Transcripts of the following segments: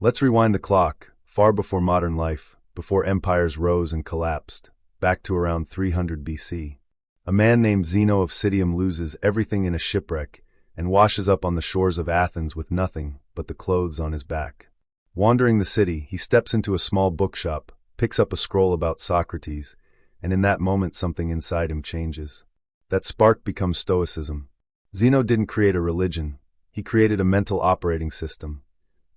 Let's rewind the clock, far before modern life, before empires rose and collapsed, back to around 300 BC. A man named Zeno of Citium loses everything in a shipwreck and washes up on the shores of Athens with nothing but the clothes on his back. Wandering the city, he steps into a small bookshop, picks up a scroll about Socrates, and in that moment something inside him changes. That spark becomes Stoicism. Zeno didn't create a religion, he created a mental operating system,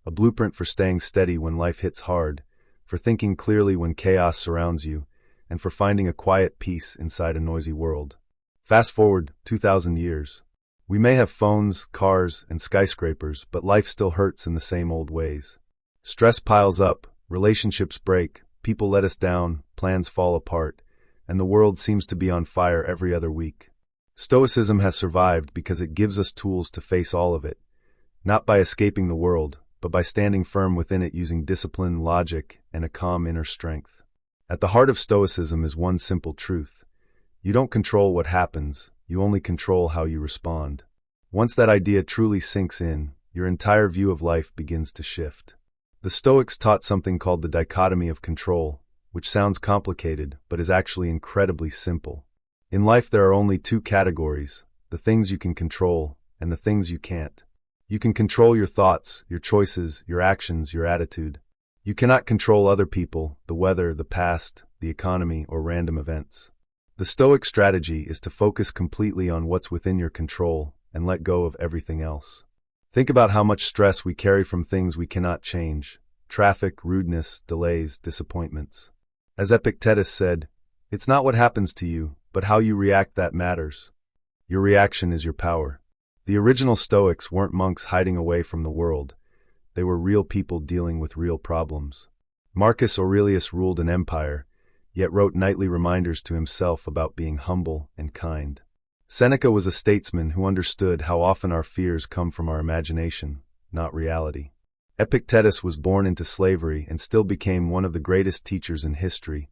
a blueprint for staying steady when life hits hard, for thinking clearly when chaos surrounds you, and for finding a quiet peace inside a noisy world. Fast forward 2,000 years. We may have phones, cars, and skyscrapers, but life still hurts in the same old ways. Stress piles up, relationships break, people let us down, plans fall apart, and the world seems to be on fire every other week. Stoicism has survived because it gives us tools to face all of it, not by escaping the world, but by standing firm within it using discipline, logic, and a calm inner strength. At the heart of Stoicism is one simple truth. You don't control what happens, you only control how you respond. Once that idea truly sinks in, your entire view of life begins to shift. The Stoics taught something called the Dichotomy of Control, which sounds complicated, but is actually incredibly simple. In life there are only two categories, the things you can control and the things you can't. You can control your thoughts, your choices, your actions, your attitude. You cannot control other people, the weather, the past, the economy, or random events. The Stoic strategy is to focus completely on what's within your control and let go of everything else. Think about how much stress we carry from things we cannot change: traffic, rudeness, delays, disappointments. As Epictetus said, "It's not what happens to you, but how you react that matters." Your reaction is your power. The original Stoics weren't monks hiding away from the world. They were real people dealing with real problems. Marcus Aurelius ruled an empire, yet wrote nightly reminders to himself about being humble and kind. Seneca was a statesman who understood how often our fears come from our imagination, not reality. Epictetus was born into slavery and still became one of the greatest teachers in history,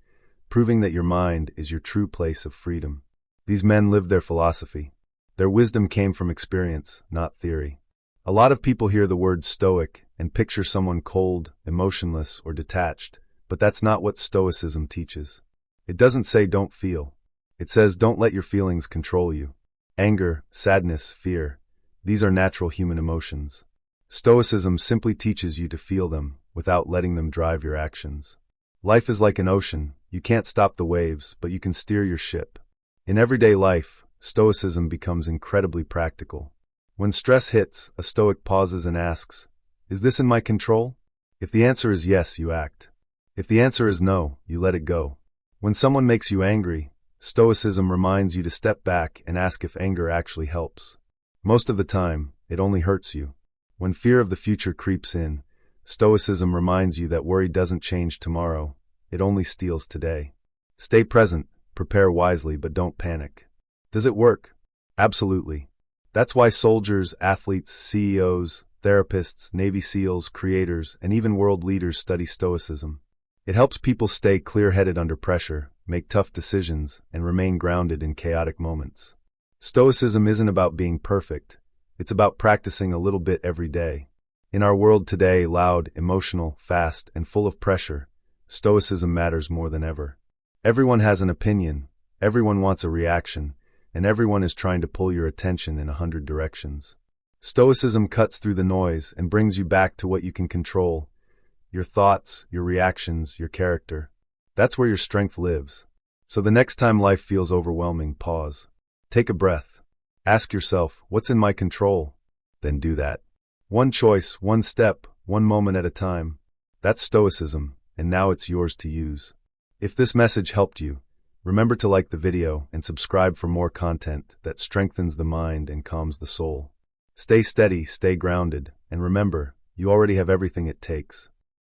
proving that your mind is your true place of freedom. These men lived their philosophy. Their wisdom came from experience, not theory. A lot of people hear the word Stoic and picture someone cold, emotionless, or detached, but that's not what Stoicism teaches. It doesn't say don't feel. It says don't let your feelings control you. Anger, sadness, fear, these are natural human emotions. Stoicism simply teaches you to feel them without letting them drive your actions. Life is like an ocean. You can't stop the waves, but you can steer your ship. In everyday life, Stoicism becomes incredibly practical. When stress hits, a Stoic pauses and asks, "Is this in my control?" If the answer is yes, you act. If the answer is no, you let it go. When someone makes you angry, Stoicism reminds you to step back and ask if anger actually helps. Most of the time, it only hurts you. When fear of the future creeps in, Stoicism reminds you that worry doesn't change tomorrow, it only steals today. Stay present, prepare wisely, but don't panic. Does it work? Absolutely. That's why soldiers, athletes, CEOs, therapists, Navy SEALs, creators, and even world leaders study Stoicism. It helps people stay clear-headed under pressure, make tough decisions, and remain grounded in chaotic moments. Stoicism isn't about being perfect. It's about practicing a little bit every day. In our world today, loud, emotional, fast, and full of pressure, Stoicism matters more than ever. Everyone has an opinion, everyone wants a reaction, and everyone is trying to pull your attention in 100 directions. Stoicism cuts through the noise and brings you back to what you can control: your thoughts, your reactions, your character. That's where your strength lives. So the next time life feels overwhelming, pause. Take a breath. Ask yourself, what's in my control? Then do that. One choice, one step, one moment at a time. That's Stoicism, and now it's yours to use. If this message helped you, remember to like the video and subscribe for more content that strengthens the mind and calms the soul. Stay steady, stay grounded, and remember, you already have everything it takes.